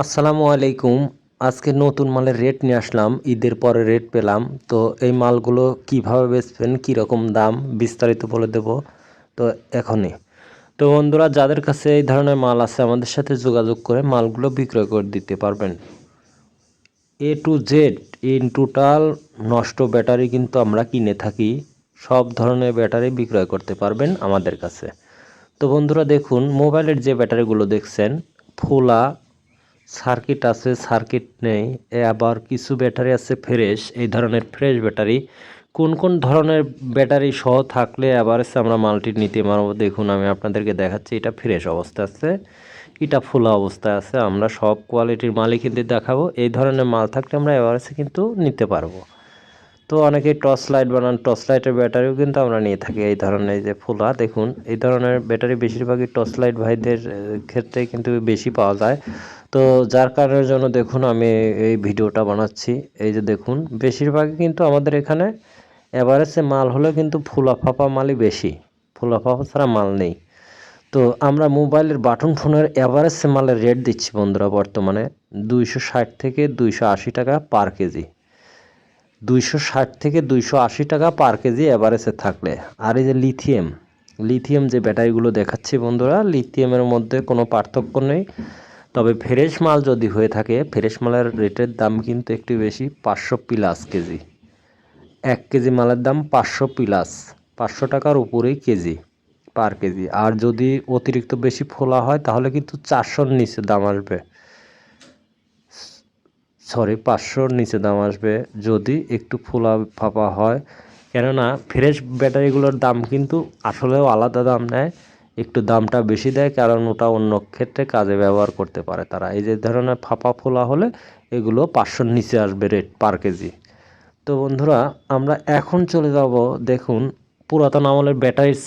আসসালামু আলাইকুম। আজকে নতুন মালের রেট নিয়ে আসলাম। ঈদের পরে রেট পেলাম। তো এই মালগুলো কিভাবে বেচবেন, কীরকম দাম বিস্তারিত বলে দেব তো এখনই। তো বন্ধুরা, যাদের কাছে এই ধরনের মাল আছে আমাদের সাথে যোগাযোগ করে মালগুলো বিক্রয় করে দিতে পারবেন। এ টু জেড ইন টোটাল নষ্ট ব্যাটারি কিন্তু আমরা কিনে থাকি। সব ধরনের ব্যাটারি বিক্রয় করতে পারবেন আমাদের কাছে। তো বন্ধুরা দেখুন, মোবাইলের যে ব্যাটারিগুলো দেখছেন ফোলা সার্কিট আছে, সার্কিট নেই, আবার কিছু ব্যাটারি আছে ফ্রেশ। এই ধরনের ফ্রেশ ব্যাটারি কোন কোন ধরনের ব্যাটারি সহ থাকলে আবার আমরা মালটি নিতে পারবো দেখুন। আমি আপনাদেরকে দেখাচ্ছি, এটা ফ্রেশ অবস্থা আছে, এটা ফোলা অবস্থায় আছে। আমরা সব কোয়ালিটির মালই কিন্তু দেখাবো। এই ধরনের মাল থাকলে আমরা এভারেজে কিন্তু নিতে পারবো। তো অনেকেই টর্চ লাইট বানান, টর্চ লাইটের ব্যাটারিও কিন্তু আমরা নিয়ে থাকি। এই ধরনের যে ফোলা দেখুন, এই ধরনের ব্যাটারি বেশিরভাগই টর্চ লাইট ভাইদের ক্ষেত্রে কিন্তু বেশি পাওয়া যায়। তো যার কারণের জন্য দেখুন আমি এই ভিডিওটা বানাচ্ছি। এই যে দেখুন, বেশিরভাগই কিন্তু আমাদের এখানে এভারেজে মাল হলে কিন্তু ফোলা ফাঁপা মালই বেশি, ফোলা ফাঁপা ছাড়া মাল নেই। তো আমরা মোবাইলের বাটন ফোনের এভারেজ মালের রেট দিচ্ছি বন্ধুরা বর্তমানে 260 থেকে 280 টাকা পার কেজি। 260 থেকে 280 টাকা পার কেজি এভারেজে থাকলে। আর এই যে লিথিয়াম যে ব্যাটারিগুলো দেখাচ্ছি বন্ধুরা, লিথিয়ামের মধ্যে কোনো পার্থক্য নেই। তবে ফ্রেশ মাল যদি হয়ে থাকে, ফ্রেশ মালের রেটের দাম কিন্তু একটু বেশি, 500 প্লাস কেজি। 1 কেজি মালের দাম 500 প্লাস, 500 টাকার উপরেই কেজি, পার কেজি। আর যদি অতিরিক্ত বেশি ফোলা হয় তাহলে কিন্তু 400-র নিচে দাম আসবে। 500-র নিচে দাম আসবে যদি একটু ফোলা ফাঁপা হয়। কেননা ফ্রেশ ব্যাটারিগুলোর দাম কিন্তু আসলেও আলাদা দাম নেয়, একটু দামটা বেশি দেয়, কারণ ওটা অন্য ক্ষেত্রে কাজে ব্যবহার করতে পারে তারা। এই যে ধরনের ফাঁপা ফোলা হলে এগুলো 500-র নিচে আসবে রেট পার কেজি। তো বন্ধুরা, আমরা এখন চলে যাব দেখুন পুরাতন আমলের ব্যাটারির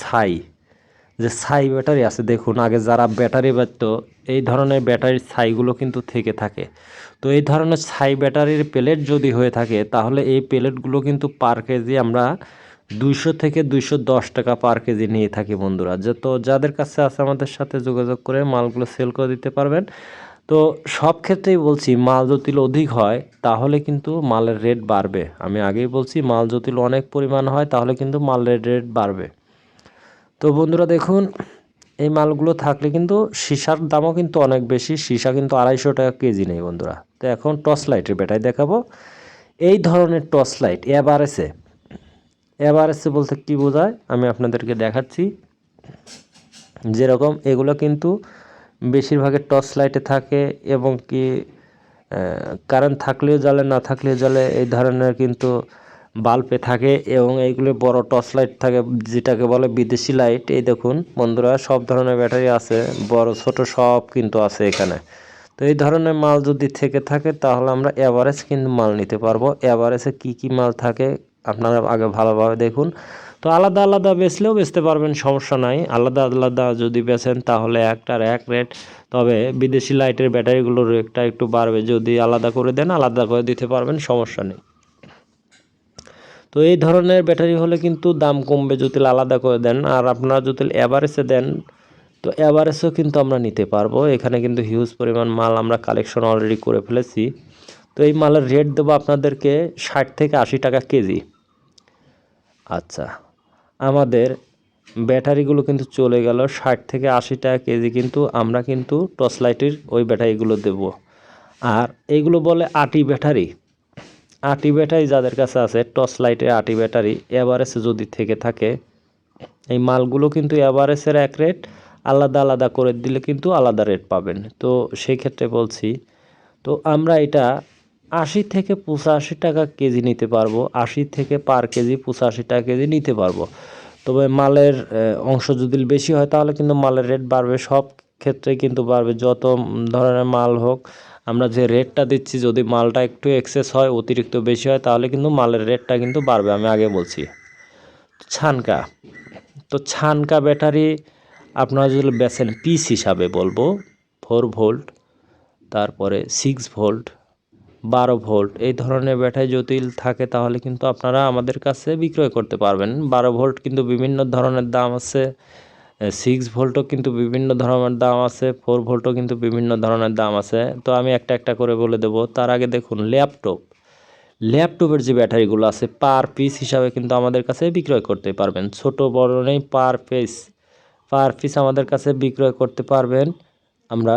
যে ছাই ব্যাটারি আছে দেখুন। আগে যারা ব্যাটারি বেচত এই ধরনের ব্যাটারির ছাইগুলো কিন্তু থেকে থাকে। তো এই ধরনের ছাই ব্যাটারির প্লেট যদি হয়ে থাকে তাহলে এই প্লেটগুলো কিন্তু পার কেজি আমরা 200 থেকে 210 টাকা পার কেজি নিয়ে থাকি বন্ধুরা। তো যাদের কাছে আছে আমাদের সাথে যোগাযোগ করে মালগুলো সেল করে দিতে পারবেন। তো সব ক্ষেত্রেই বলছি, মাল যদি অধিক হয় তাহলে কিন্তু মালের রেট বাড়বে। আমি আগেই বলছি, মাল যদি অনেক পরিমাণ হয় তাহলে কিন্তু মালের রেট বাড়বে। তো বন্ধুরা দেখুন, এই মালগুলো থাকলে কিন্তু সীসার দামও কিন্তু অনেক বেশি। সীসা কিন্তু 250 টাকা কেজি নেই বন্ধুরা। তো এখন টর্চ লাইটের ব্যাটারি দেখাবো। এই ধরনের টর্চ লাইট এভারেজে বলতে কি বোঝায় আমি আপনাদেরকে দেখাচ্ছি। যেরকম এগুলো কিন্তু বেশিরভাগের টর্চ লাইটে থাকে, এবং কি কারেন্ট থাকলেও জ্বলে, না থাকলেও জ্বলে। এই ধরনের কিন্তু বাল্বে থাকে, এবং এইগুলো বড় টর্চ লাইট থাকে যেটাকে বলে বিদেশি লাইট। এই দেখুন বন্ধুরা, সব ধরনের ব্যাটারি আছে, বড় ছোট সব কিন্তু আছে এখানে। তো এই ধরনের মাল যদি থেকে থাকে তাহলে আমরা এভারেজ কিন্তু মাল নিতে পারবো। এভারেজে কি কি মাল থাকে আপনারা আগে ভালোভাবে দেখুন। তো আলাদা আলাদা বেচলেও বেচতে পারবেন, সমস্যা নাই। আলাদা আলাদা যদি বেচেন তাহলে একটার এক রেট। তবে বিদেশি লাইটের ব্যাটারিগুলোর রেটটা একটু বাড়বে। যদি আলাদা করে দেন আলাদা করে দিতে পারবেন, সমস্যা নেই। তো এই ধরনের ব্যাটারি হলে কিন্তু দাম কমবে যদি আলাদা করে দেন। আর আপনারা যদি এভারেজে দেন তো এভারেজও কিন্তু আমরা নিতে পারবো। এখানে কিন্তু হিউজ পরিমাণ মাল আমরা কালেকশন অলরেডি করে ফেলেছি। তো এই মালের রেট দেবো আপনাদেরকে 60 থেকে 80 টাকা কেজি। আচ্ছা, আমাদের ব্যাটারিগুলো কিন্তু চলে গেল 60 থেকে 80 টাকা কেজি, কিন্তু আমরা কিন্তু টর্চ লাইটের ওই ব্যাটারিগুলো দেব। আর এইগুলো বলে আটি ব্যাটারি। আটি ব্যাটারি যাদের কাছে আছে, টর্চ লাইটের আটি ব্যাটারি এভারেজে যদি থেকে থাকে, এই মালগুলো কিন্তু এভারেজের এক রেট, আলাদা আলাদা করে দিলে কিন্তু আলাদা রেট পাবেন। তো সেই ক্ষেত্রে বলছি, তো আমরা এটা 80 থেকে 85 টাকা কেজি নিতে পারবো। 80 থেকে পার কেজি 85 টাকা কেজি নিতে পারবো। তবে মালের অংশ যদি বেশি হয় তাহলে কিন্তু মালের রেট বাড়বে, সব ক্ষেত্রে কিন্তু বাড়বে। যত ধরনের মাল হোক, আমরা যে রেটটা দিচ্ছি যদি মালটা একটু এক্সেস হয়, অতিরিক্ত বেশি হয়, তাহলে কিন্তু মালের রেটটা কিন্তু বাড়বে, আমি আগে বলছি। ছানকা, তো ছানকা ব্যাটারি আপনারা যদি বেচেন পিস হিসাবে বলবো, 4 ভোল্ট, তারপরে 6 ভোল্ট, 12 ভোল্ট, এই ধরনের ব্যাটারি যদি থাকে তাহলে কিন্তু আপনারা আমাদের কাছে বিক্রয় করতে পারবেন। 12 ভোল্ট কিন্তু বিভিন্ন ধরনের দাম আছে, 6 ভোল্টও কিন্তু বিভিন্ন ধরনের দাম আছে, 4 ভোল্টও কিন্তু বিভিন্ন ধরনের দাম আছে। তো আমি একটা একটা করে বলে দেব। তার আগে দেখুন ল্যাপটপের যে ব্যাটারিগুলো আছে পার পিস হিসাবে কিন্তু আমাদের কাছে বিক্রয় করতে পারবেন। ছোট বড় নেই, পার পিস আমাদের কাছে বিক্রয় করতে পারবেন। আমরা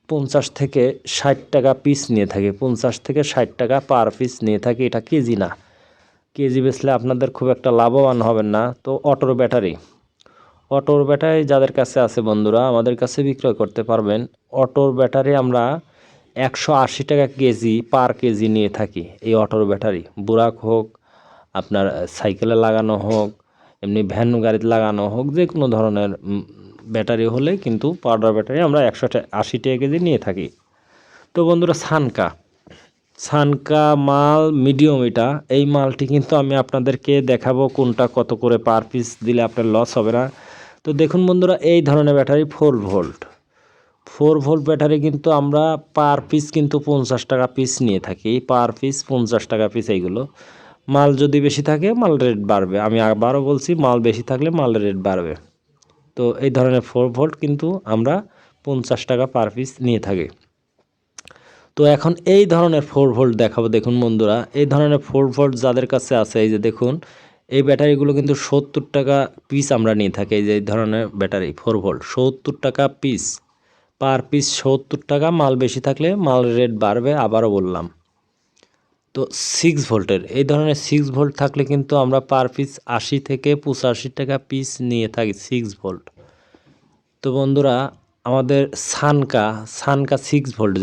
50 থেকে 60 টাকা পিস নিয়ে থাকি, 50 থেকে 60 টাকা পার পিস নিয়ে থাকি। এটা কেজি না, কেজি বেচলে আপনাদের খুব একটা লাভবান হবেন না। তো অটোর ব্যাটারি যাদের কাছে আছে বন্ধুরা আমাদের কাছে বিক্রয় করতে পারবেন। অটোর ব্যাটারি আমরা 180 টাকা কেজি পার কেজি নিয়ে থাকি। এই অটোর ব্যাটারি বুরাক হোক, আপনার সাইকেলে লাগানো হোক, এমনি ভ্যান গাড়িতে লাগানো হোক, যে কোনো ধরনের ব্যাটারি হলে কিন্তু পাউডার ব্যাটারি আমরা 180 টাকা কেজি নিয়ে থাকি। তো বন্ধুরা সানকা মাল মিডিয়াম, এই মালটি কিন্তু আমি আপনাদেরকে দেখাবো কোনটা কত করে পার পিস দিলে আপনার লস হবে না। তো দেখুন বন্ধুরা, এই ধরনের ব্যাটারি 4 ভোল্ট ব্যাটারি কিন্তু আমরা পার পিস কিন্তু 50 টাকা পিস নিয়ে থাকি। পার পিস 50 টাকা পিস। এইগুলো মাল যদি বেশি থাকে মাল রেট বাড়বে, আমি আবারও বলছি মাল বেশি থাকলে মাল রেট বাড়বে। তো এই ধরনের 4 ভোল্ট কিন্তু আমরা 50 টাকা পার পিস নিয়ে থাকি। তো এখন এই ধরনের 4 ভোল্ট দেখাবো। দেখুন বন্ধুরা, এই ধরনের 4 ভোল্ট যাদের কাছে আছে, এই যে দেখুন এই ব্যাটারিগুলো কিন্তু 70 টাকা পিস আমরা নিয়ে থাকি। এই যে এই ধরনের ব্যাটারি 4 ভোল্ট 70 টাকা পিস, পার পিস 70 টাকা। মাল বেশি থাকলে মাল রেট বাড়বে, আবারও বললাম। তো 6 ভোল্টের এই ধরনের 6 ভোল্ট থাকলে কিন্তু আমরা পার পিস 80 থেকে 85 টাকা পিস নিয়ে থাকি 6 ভোল্ট। তো বন্ধুরা আমাদের সানকা 6 ভোল্ট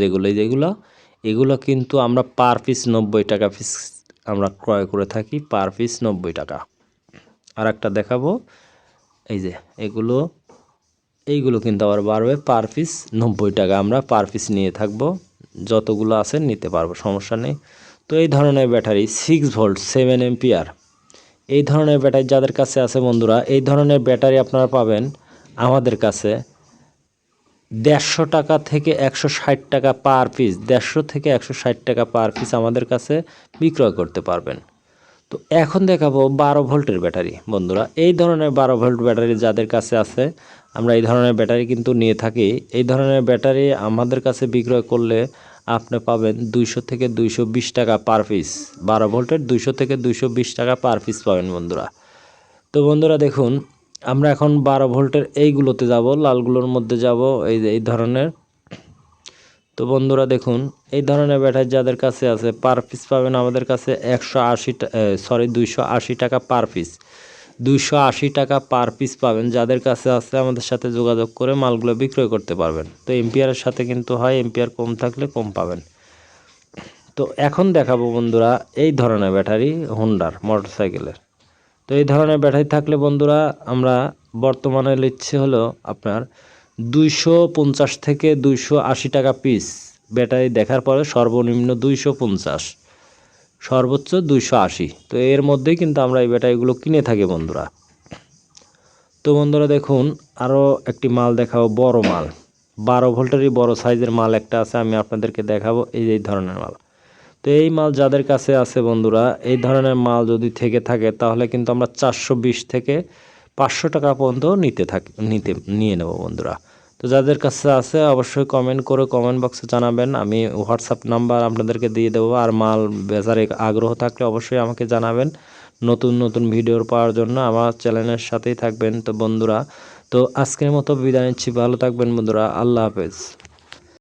এগুলো কিন্তু আমরা পার পিস 90 টাকা পিস আমরা ক্রয় করে থাকি, পার পিস 90 টাকা। আর একটা দেখাবো, এই যে এইগুলো কিন্তু আবার বাড়বে, পার পিস 90 টাকা আমরা পার পিস নিয়ে থাকবো। যতগুলো আছে নিতে পারবো, সমস্যা নেই। তো এই ধরনের ব্যাটারি 6 ভোল্ট 7 এম্পিয়ার, এই ধরনের ব্যাটারি যাদের কাছে আছে বন্ধুরা, এই ধরনের ব্যাটারি আপনারা পাবেন আমাদের কাছে 150 টাকা থেকে 160 টাকা পার পিস, 150 থেকে 160 টাকা পার পিস আমাদের কাছে বিক্রয় করতে পারবেন। তো এখন দেখাবো 12 ভোল্টের ব্যাটারি বন্ধুরা। এই ধরনের 12 ভোল্ট ব্যাটারি যাদের কাছে আছে, আমরা এই ধরনের ব্যাটারি কিন্তু নিয়ে থাকি। এই ধরনের ব্যাটারি আমাদের কাছে বিক্রয় করলে আপনি পাবেন 200 থেকে 220 টাকা পার পিস। 12 ভোল্টের 200 থেকে 220 টাকা পার পিস পাবেন বন্ধুরা। তো বন্ধুরা দেখুন, আমরা এখন 12 ভোল্টের এইগুলোতে যাব, লালগুলোর মধ্যে যাব, এই ধরনের। তো বন্ধুরা দেখুন, এই ধরনের ব্যাটারি যাদের কাছে আছে পার পিস পাবেন আমাদের কাছে 280 টাকা পার পিস, 280 টাকা পার পিস পাবেন। যাদের কাছে আছে আমাদের সাথে যোগাযোগ করে মালগুলো বিক্রয় করতে পারবেন। তো এম্পিয়ারের সাথে কিন্তু হয়, এম্পিয়ার কম থাকলে কম পাবেন। তো এখন দেখাবো বন্ধুরা এই ধরনের ব্যাটারি হোন্ডার মোটরসাইকেলের। তো এই ধরনের ব্যাটারি থাকলে বন্ধুরা আমরা বর্তমানে নিচ্ছে হলো আপনার 250 থেকে 280 টাকা পিস। ব্যাটারি দেখার পরে সর্বনিম্ন 250, সর্বোচ্চ 280। তো এর মধ্যেই কিন্তু আমরা এই ব্যাটারিগুলো কিনে থাকি বন্ধুরা। তো বন্ধুরা দেখুন, আরও একটি মাল দেখাবো, বড় মাল 12 ভোল্টেরই বড় সাইজের মাল একটা আছে, আমি আপনাদেরকে দেখাবো। এই ধরনের মাল, তো এই মাল যাদের কাছে আছে বন্ধুরা, এই ধরনের মাল যদি থেকে থাকে তাহলে কিন্তু আমরা 420 থেকে 500 টাকা পর্যন্ত নিয়ে নেব বন্ধুরা। তো যাদের কাছে আছে অবশ্যই কমেন্ট করে কমেন্ট বক্সে জানাবেন, আমি হোয়াটসঅ্যাপ নাম্বার আপনাদেরকে দিয়ে দেবো। আর মাল বেচার আগ্রহ থাকলে অবশ্যই আমাকে জানাবেন। নতুন নতুন ভিডিও পাওয়ার জন্য আমার চ্যানেলের সাথেই থাকবেন। তো বন্ধুরা, তো আজকের মতো বিদায় নিচ্ছি, ভালো থাকবেন বন্ধুরা, আল্লাহ হাফেজ।